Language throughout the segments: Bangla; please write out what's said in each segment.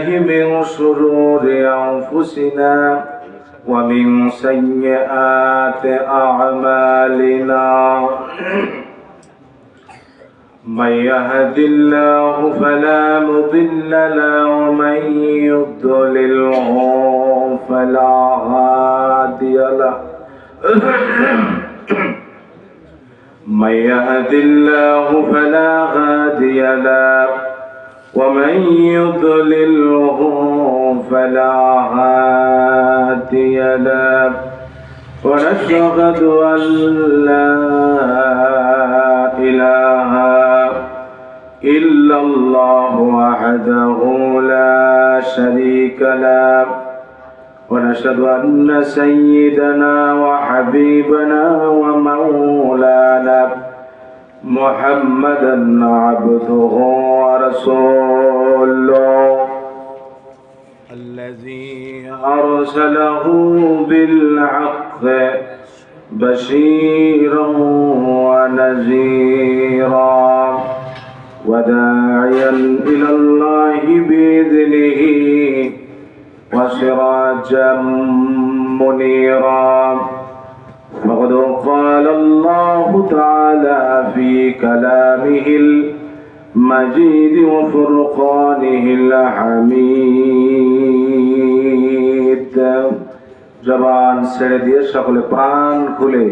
من شرور أنفسنا ومن سيئات أعمالنا من يهد الله فلا مضل له ومن يضلله فلا هادي له من يهد الله فلا هادي له ومن يضلله فلا هادي له ونشهد أن لا إله إلا الله وحده لا شريك له ونشهد أن سيدنا وحبيبنا ومولانا محمدا عبده ورسوله الذي أرسله بالحق بشيرا ونذيرا وداعيا إلى الله بإذنه وسراجا منيرا فقد قال الله تعالى في كلامه المجيد وفرقانه الحميد জবান ছেড়ে দিয়ে সকলে প্রাণ খুলে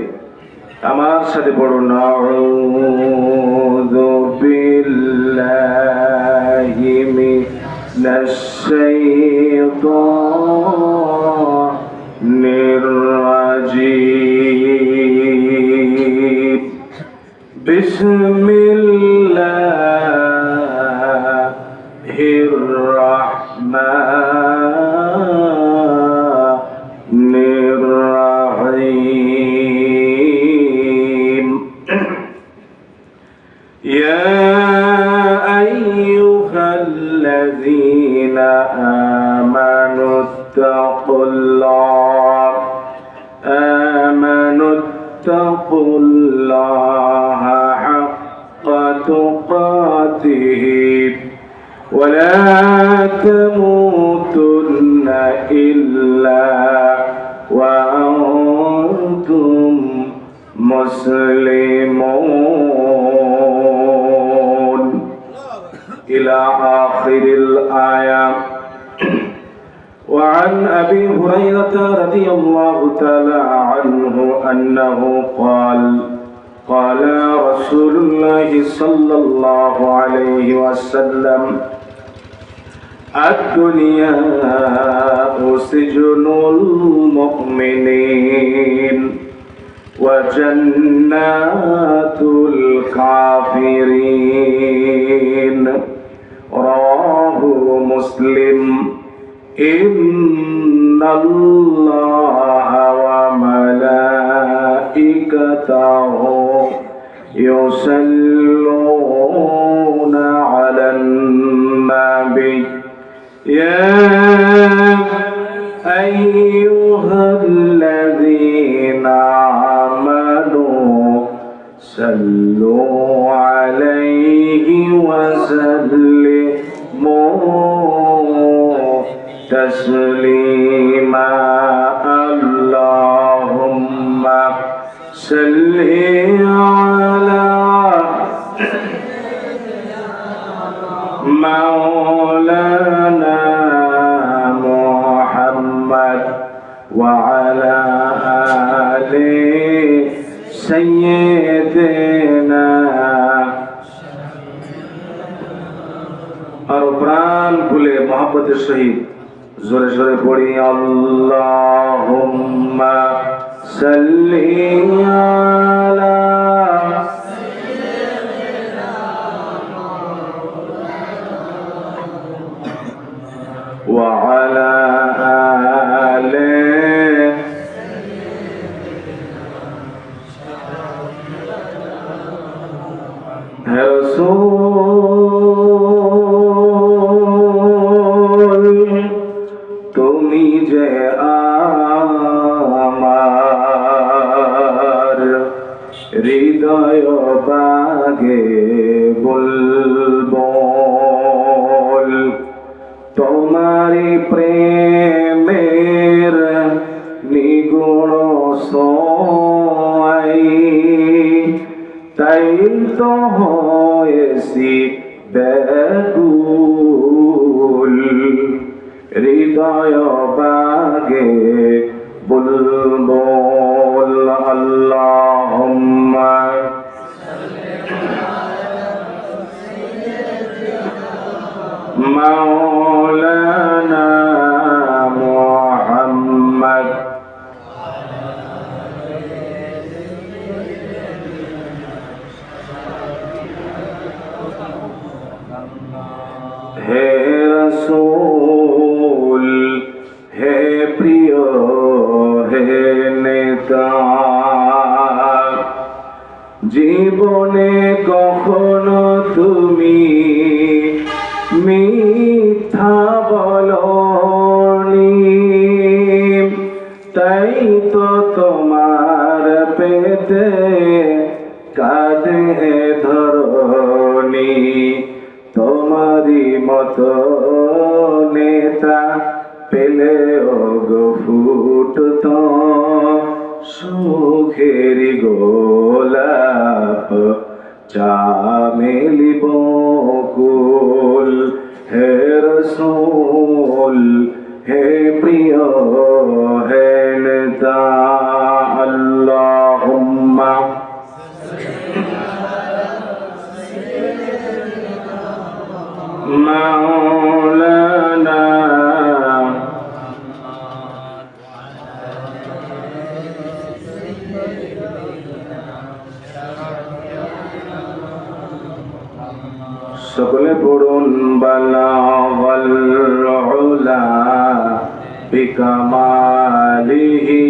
আমার সাথে পড়ুন আউযু বিল্লাহি মিনাশ শাইতানির রাজীম বিসমিল্লাহির রাহমানির রাহিম ইয়া আইয়ুহাল্লাযীনা আমানুত্তাকুল্লাহা হাক্কা তুকাতিহি ولا تموتن إلا وأنتم مسلمون إلى آخر الآية. وعن أبي هريرة رضي الله تعالى عنه أنه قال قال رسول الله صلى الله عليه وسلم الدنيا سجن المؤمنين وجنات الكافرين رواه مسلم. إن الله وملائكته يصلون على النبي يا أيها الذين آمنوا صلوا عليه وسلموا تسليما. اللهم صل على مولانا محمد وعلى آل سيدنا. और प्राण खुले मोहब्बत सहित जोरे जोरे पढ़ी अल्लाहुम्मा सल्ली अला وعلى آله রসূল তুমি যে আমার হৃদয় বাগে বুলবুল তোমারি প্রেমের নিগুণ সোয়াই তাই তো হয়েছি ব্যাকুল হৃদয় বাগে বুলবুল আল্লাহুম্মা মাওলানা মুহাম্মদ হে রাসূল হে প্রিয় হে নেতা জীবনে কখনো তুমি মিথ্যা বলনি তাই তো তোমার পেতে কাঁদে ধরনি তোমারি মতো নেতা পেলে গো ফুটত সুখেরি গোলাপ চামেলি বকুল হে রাসূল হে প্রিয় হে নেতা আল্লাহুম্মা মাওলানা সকলে পড়ুন বালাগাল উলা বিকামালিহি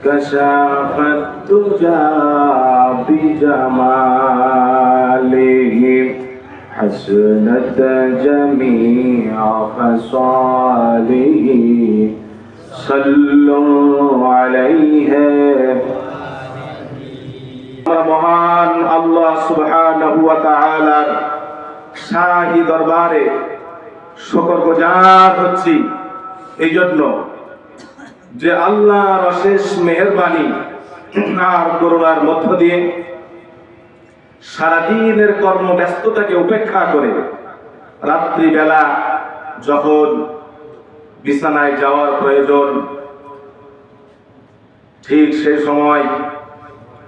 কাশাফাত তুজা বিজামালিহি حسنت جميع خصاله صلوا عليه মহান আল্লাহ সুবহানাহু ওয়া তাআলার শাহী দরবারে শুকরগুজার হচ্ছি এই জন্য যে আল্লাহর অশেষ মেহেরবানি আর করুণার মধ্য দিয়ে সারাদিনের কর্মব্যস্ততাকে উপেক্ষা করে রাত্রিবেলা যখন বিছানায় যাওয়ার প্রয়োজন ঠিক সেই সময়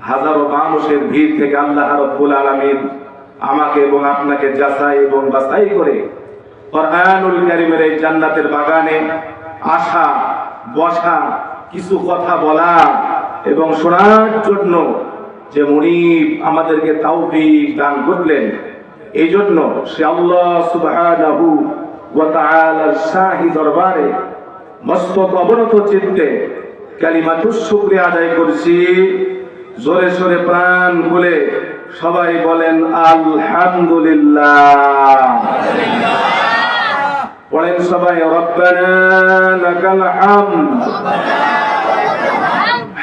হাজারো মানুষের ভিড় থেকে আল্লাহ রাব্বুল আলামিন আমাকে এবং আপনাকে যাচাই এবং বাছাই করে কোরআনুল কারীমের এই জান্নাতের বাগানে আসা বসা কিছু কথা বলা এবং শোনার জন্য যে মুনিব আমাদেরকে তাওফীক দান করলেন এই জন্য সে আল্লাহ সুবহানাহু ওয়া তাআলার শাহী দরবারে মস্তক অবনত চিত্তে কালিমাতুশ শুকরিয়া আদায় করছি জোরে সোরে প্রাণ খুলে সবাই বলেন আলহামদুলিল্লাহ বলেন সবাই রব্বানা লাকাল হামদ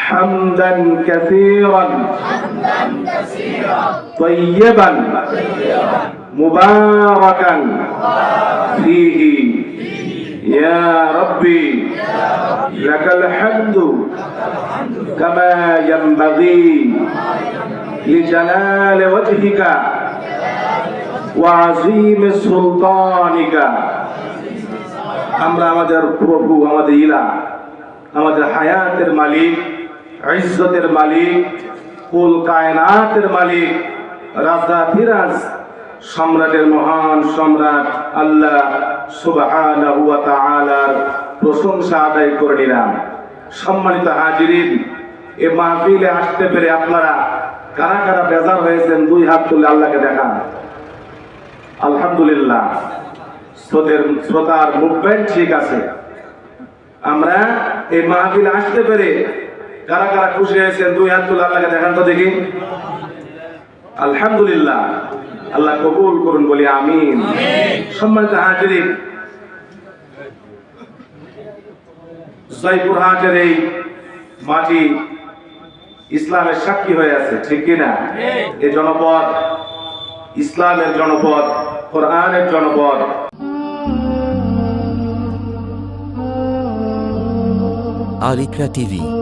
حمدا كثيرا طيبا مباركا فيه يا ربي لك الحمد كما ينبغي لجلال وجهك وعظيم سلطانك আমরা আমাদের প্রভু আমাদের ইলাহ আমাদের হায়াতের মালিক ইজ্জতের মালিক কুল কায়নাতের মালিক রাজাধিরাজ সম্রাটের মহান সম্রাট আল্লাহ সুবহানাহু ওয়া তাআলার প্রশংসা আদায় করে নিলাম। সম্মানিত হাজিরিন, এই মাহফিলে আসতে পেরে আপনারা কারা কারা বেজার হয়েছেন দুই হাত তুলে আল্লাহকে দেখান। আলহামদুলিল্লাহ, শ্রোতার মুভমেন্ট ঠিক আছে। আমরা এই মাহফিলে আসতে পেরে কারা কারা খুশি হয়েছেন দুই হাত তুলে আল্লাহকে দেখান তো দেখি। আলহামদুলিল্লাহ, আল্লাহ কবুল করুন বলি আমিন। সম্মানিত হাজিরিন, জয়পুরহাটের এই মাটি ইসলামের সাক্ষী হয়ে আছে, ঠিক কিনা? এই জনপদ ইসলামের জনপদ, কোরআনের জনপদ। আর ইকরা টিভি।